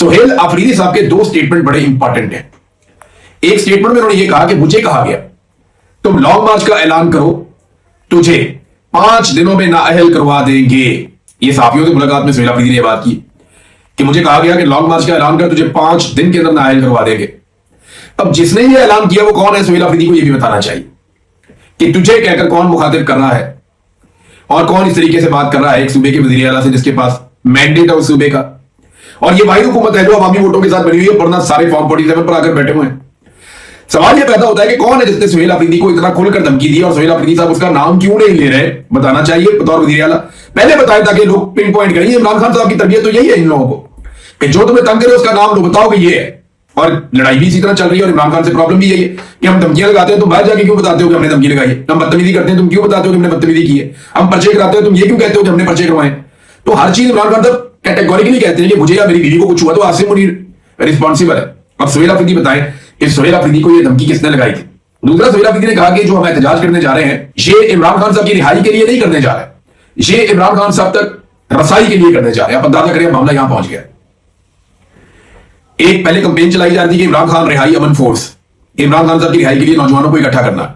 सुहेल अफरीदी साहब के दो स्टेटमेंट बड़े इंपॉर्टेंट हैं। एक स्टेटमेंट में उन्होंने ये कहा कि मुझे कहा गया तुम लॉन्ग मार्च का ऐलान करो, तुझे 5 दिनों में नाअहल करवा देंगे। ये साफियों से मुलाकात में सुहेल अफरीदी ने बात की कि मुझे कहा गया कि लॉन्ग मार्च का ऐलान कर, तुझे 5 दिन के अंदर नाअहल करवा देंगे। अब जिसने ये ऐलान किया वो कौन है, सुहेल अफरीदी को यह भी बताना चाहिए कि तुझे कहकर कौन मुखातिब कर रहा है और कौन इस तरीके से बात कर रहा है एक सूबे के वजीर आला से जिसके पास मैंडेट है उस सूबे का। और ये वाहिद हुकूमत है जो अवामी वोटों के साथ बनी हुई है, वरना सारे फॉर्म 47 पर आकर बैठे हुए हैं। सवाल ये पैदा होता है कि कौन है जिसने सुहेल अफरीदी को इतना खुलकर धमकी दी और सुहेल अफरीदी साहब उसका नाम क्यों नहीं ले रहे, बताना चाहिए बतौर वजीर आला। पहले बताएं ताकि लोग पिन पॉइंट करें। इमरान खान साहब की तरबियत तो यही है इन लोगों को कि जो तुम्हें तंग करे उसका नाम लो, बताओ कि ये है। और लड़ाई भी इसी तरह चल रही है और इमरान खान से प्रॉब्लम भी यही है कि हम धमकियां लगाते हैं, तुम बाहर जाके क्यों बताते हो कि हमने धमकी लगाई है। हम बदतमीजी करते हैं, तुम क्यों बताते हो कि हमने बदतमीजी की है। हम पर्चे कराते हो, तुम ये क्यों कहते हो कि हमने पर्चे करवाए। तो हर चीज इमरान खान साहब कैटेगोरिकली कहते हैं कि मुझे या मेरी बीवी को कुछ हुआ तो आसिम मुनीर रिस्पॉन्सिबल है। अब सुहेल अफरीदी बताएं कि सुहेल अफरीदी को यह धमकी किसने लगाई थी। दूसरा, सुहेल अफरीदी ने कहा कि जो हम एहतजाज करने जा रहे हैं ये इमरान खान साहब की रिहाई के लिए नहीं करने जा रहे, ये इमरान खान साहब तक रसाई के लिए करने जा रहे हैं। आप अंदाजा करें मामला यहां पहुंच गया। एक पहले कंपेन चलाई जा रही थी कि इमरान खान रिहाई अमन फोर्स, इमरान खान साहब की रिहाई के लिए नौजवानों को इकट्ठा करना।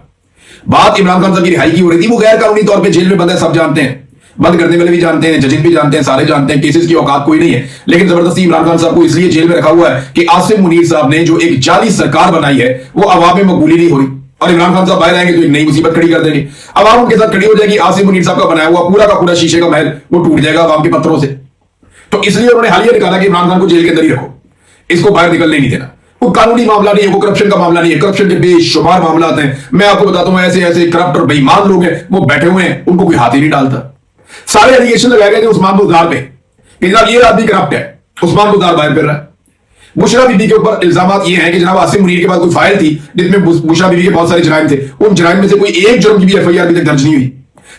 बात इमरान खान साहब की रिहाई की हो रही थी, वो गैर कानूनी तौर पे जेल में बंद है, सब जानते हैं, बंद करने वाले भी जानते हैं, जजेस भी जानते हैं, सारे जानते हैं, केसेस की औकात कोई नहीं है। लेकिन जबरदस्ती इमरान खान साहब को इसलिए जेल में रखा हुआ है कि आसिम मुनीर साहब ने जो एक जाली सरकार बनाई है वो अवाम में मकबूली नहीं हो रही और इमरान खान साहब बाहर आएंगे तो एक नई मुसीबत खड़ी कर देंगे। अवाम उनके साथ खड़ी हो जाएगी, आसिम मुनीर साहब का बनाया हुआ पूरा का पूरा शीशे का महल वो टूट जाएगा अवाम के पत्थरों से। तो इसलिए उन्होंने हालिया निकाला कि इमरान खान को जेल के अंदर ही रखो, इसको बाहर निकलने नहीं देना। वो कानूनी मामला नहीं है, वो करप्शन का मामला नहीं है, करप्शन के बेशुमार मामला आते हैं। मैं आपको बताता हूं ऐसे ऐसे करप्ट और बेईमान लोग हैं वो बैठे हुए हैं, उनको कोई हाथ ही नहीं डालता। सारे एलिगेशन लगाए गए थे उस्मान बुज़दार पे कि जनाब ये आदमी करप्ट है, उस्मान बुज़दार बाहर फिर रहा है। बुशरा बीबी के ऊपर इल्जाम ये हैं कि जनाब आसिम मुनीर के पास कोई फाइल थी जिसमें बुशरा बीबी के बहुत सारे जुर्म थे, उन जुर्म में से कोई एक जुर्म की भी एफआईआर अभी तक दर्ज नहीं हुई।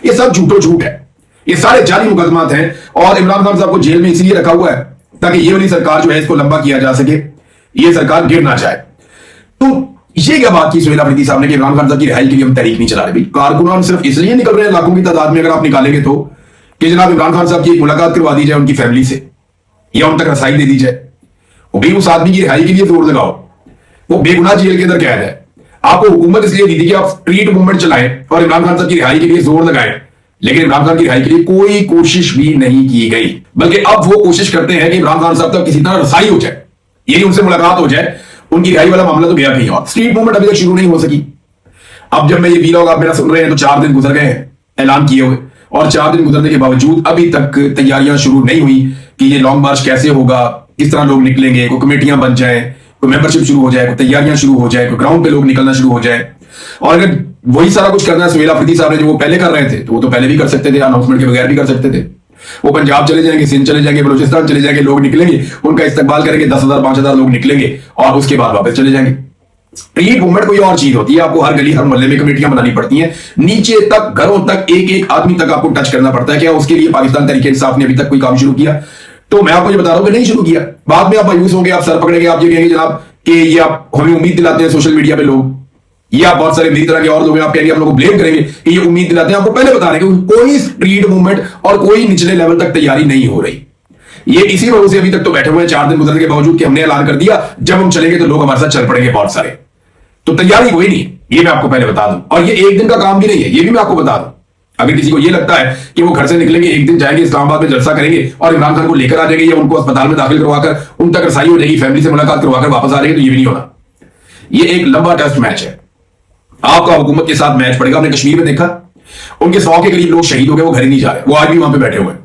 ये सब झूठो झूठ है, ये सारे जाली मुकदमात हैं और इमरान खान साहब को जेल में इसलिए रखा हुआ है ताकि ये वाली सरकार जो है इसको लंबा किया जा सके, ये सरकार गिर ना जाए। तो ये क्या बात की सुहेल अफरीदी साहब ने कि इमरान खान साहब की रिहाई के लिए हम तहरीक नहीं चला रहे। कारकुनान सिर्फ इसलिए निकल रहे हैं लाखों की तादाद में, अगर आप निकालेंगे तो, कि जनाब इमरान खान साहब की एक मुलाकात करवा दी जाए उनकी फैमिली से या उन तक रसाई दे दी जाए। वो भी उस आदमी की रिहाई के लिए जोर लगाओ, वो बेगुनाह जेल के अंदर कैद है। आपको हुकूमत इसलिए दी थी कि आप स्ट्रीट मूवमेंट चलाएं और इमरान खान साहब की रिहाई के लिए जोर लगाएं, लेकिन इमरान खान की रिहाई के लिए कोई कोशिश भी नहीं की गई। बल्कि अब वो कोशिश करते हैं कि इमरान खान साहब तक किसी तरह रसाई हो जाए, यही उनसे मुलाकात हो जाए, उनकी रिहाई वाला मामला तो गया कहीं और। स्ट्रीट मूवमेंट अभी तक शुरू नहीं हो सकी। अब जब मैं ये वीलॉग आप मेरा सुन रहे हैं तो 4 दिन गुजर गए हैं ऐलान किए हुए, और 4 दिन गुजरने के बावजूद अभी तक तैयारियां शुरू नहीं हुई कि ये लॉन्ग मार्च कैसे होगा, किस तरह लोग निकलेंगे, कोई कमेटियां बन जाए, कोई मेंबरशिप शुरू हो जाए, कोई तैयारियां शुरू हो जाए, कोई ग्राउंड पे लोग निकलना शुरू हो जाए। और अगर वही सारा कुछ करना है सुहेल अफरीदी साहब ने जो वो पहले कर रहे थे तो वो तो पहले भी कर सकते थे, अनाउंसमेंट के बगैर भी कर सकते थे। वो पंजाब चले जाएंगे, सिंध चले जाएंगे, बलूचिस्तान चले जाएंगे, लोग निकलेंगे, उनका इस्तकबाल करेंगे, 10,000 5,000 लोग निकलेंगे और उसके बाद वापस चले जाएंगे। स्ट्रीट मूवमेंट कोई और चीज होती है, आपको हर गली हर मोहल्ले में कमेटियां बनानी पड़ती हैं, नीचे तक घरों तक एक एक आदमी तक आपको टच करना पड़ता है। क्या उसके लिए पाकिस्तान तहरीक इंसाफ ने अभी तक कोई काम शुरू किया? तो मैं आपको ये बता रहा हूं कि नहीं शुरू किया। बाद में आप मायूस होंगे, आप सर पकड़ेंगे, आप ये कहेंगे जनाब कि ये आप हमें उम्मीद दिलाते हैं सोशल मीडिया पे लोग, या बहुत सारे मेरी तरह के और लोग हैं, आप कहेंगे हम लोग को ब्लेम करेंगे कि ये उम्मीद दिलाते हैं। आपको पहले बता रहे हैं कि कोई स्ट्रीट मूवमेंट और कोई निचले लेवल तक तैयारी नहीं हो रही। ये इसी वजह से अभी तक तो बैठे हुए हैं 4 दिन गुजरने के बावजूद कि हमने ऐलान कर दिया जब हम चलेंगे तो लोग हमारे साथ चल पड़ेंगे बहुत सारे। तो तैयारी कोई नहीं, ये मैं आपको पहले बता दूं। और ये एक दिन का काम भी नहीं है, ये भी मैं आपको बता दूं। अगर किसी को ये लगता है कि वो घर से निकलेंगे, एक दिन जाएंगे इस्लामाबाद में जलसा करेंगे और इमरान खान को लेकर आ जाएंगे या उनको अस्पताल में दाखिल करवाकर उन तक रसाई हो जाएगी, फैमिली से मुलाकात करवाकर वापस आ जाएंगे, तो ये भी नहीं होना। ये एक लंबा टेस्ट मैच है, आपका हुकूमत के साथ मैच पड़ेगा। हमने कश्मीर में देखा, उनके 100 के करीब लोग शहीद हो गए, वो घर ही नहीं जा रहे, वो आज भी वहां पे बैठे हुए हैं,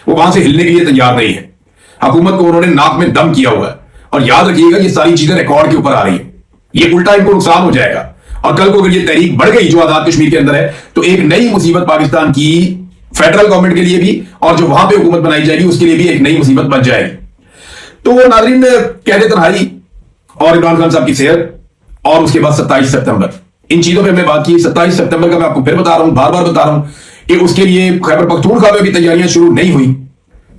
वो वहां से हिलने के लिए तैयार नहीं है। हुकूमत को उन्होंने नाक में दम किया हुआ है। और याद रखिएगा ये सारी चीजें रिकॉर्ड के ऊपर आ रही है, ये उल्टा इनको नुकसान हो जाएगा। और कल को अगर ये तहरीक बढ़ गई जो आजाद कश्मीर के अंदर है, तो एक नई मुसीबत पाकिस्तान की फेडरल गवर्नमेंट के लिए भी और जो वहां पे हुकूमत बनाई जाएगी उसके लिए भी एक नई मुसीबत बन जाएगी। तो वो नाज़रीन कहते तन्हाई और इमरान खान साहब की सेहत और उसके बाद 27 सितंबर, इन चीजों पे हमने बात की। 27 सितंबर का मैं आपको फिर बता रहा हूं, बार बार बता रहा हूं कि उसके लिए खैबर पख्तूनख्वा में भी तैयारियां शुरू नहीं हुई,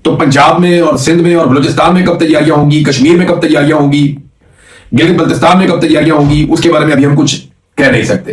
तो पंजाब में और सिंध में और बलूचिस्तान में कब तैयारियां होंगी, कश्मीर में कब तैयारियां होंगी, गिलगित बल्तिस्तान में कब तैयारियां होंगी, उसके बारे में अभी हम कुछ कह नहीं सकते।